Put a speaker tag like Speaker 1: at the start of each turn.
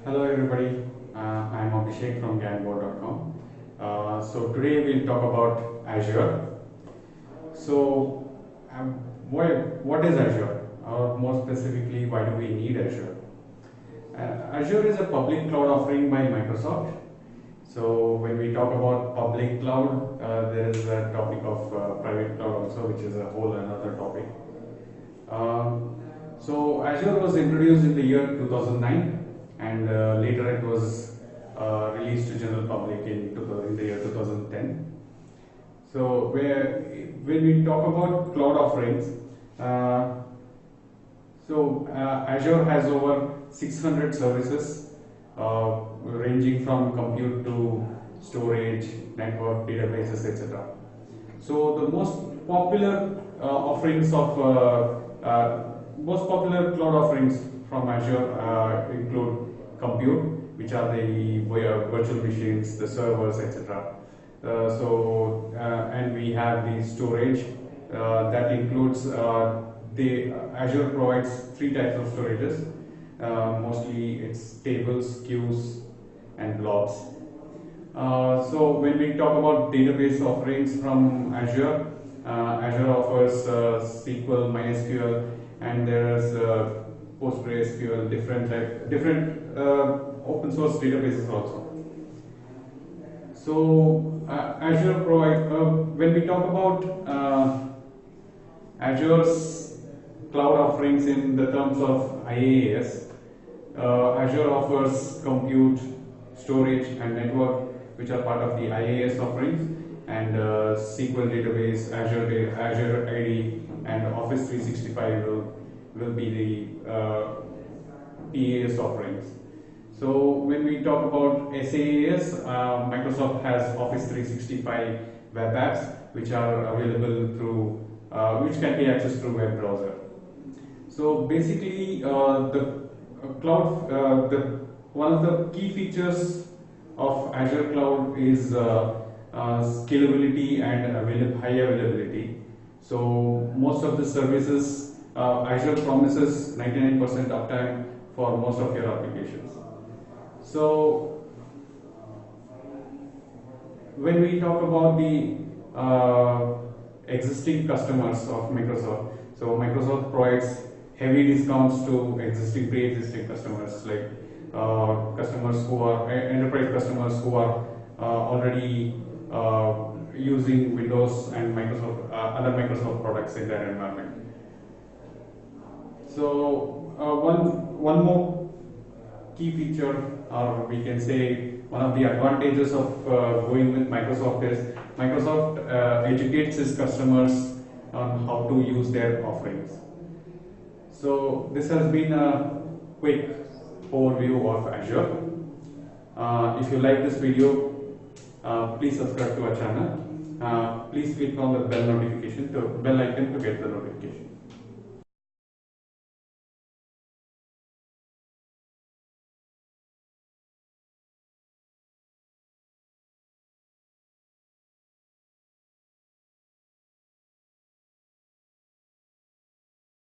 Speaker 1: Hello everybody, I'm Abhishek from Bangalore.com. So today we'll talk about Azure. So what is Azure? Or more specifically, why do we need Azure? Azure is a public cloud offering by Microsoft. So when we talk about public cloud, there is a topic of private cloud also, which is a whole another topic. So Azure was introduced in the year 2009, and later it was released to general public in the year 2010. So when we talk about cloud offerings, Azure has over 600 services ranging from compute to storage, network, databases, etc. So the most popular cloud offerings from Azure include compute, which are the virtual machines, the servers, etc. And we have the storage that includes the Azure provides three types of storages. Mostly it's tables, queues, and blobs. So when we talk about database offerings from Azure, Azure offers SQL, MySQL, and there is PostgreSQL, different open source databases also. So Azure provides, when we talk about Azure's cloud offerings in the terms of IaaS, Azure offers compute, storage, and network, which are part of the IaaS offerings, and SQL database, Azure AD, and Office 365 will be the PaaS offerings. So when we talk about SaaS, Microsoft has Office 365 web apps, which are available through, which can be accessed through web browser. So basically, the cloud, one of the key features of Azure cloud is scalability and high availability. So most of the services, Azure promises 99% uptime for most of your applications. So when we talk about the existing customers of Microsoft, so Microsoft provides heavy discounts to pre-existing customers, like customers who are enterprise customers who are already using Windows and other Microsoft products in their environment. So one more key feature, or we can say one of the advantages of going with Microsoft is Microsoft educates its customers on how to use their offerings. So this has been a quick overview of Azure. If you like this video, please subscribe to our channel. Please click on the bell icon to get the notification.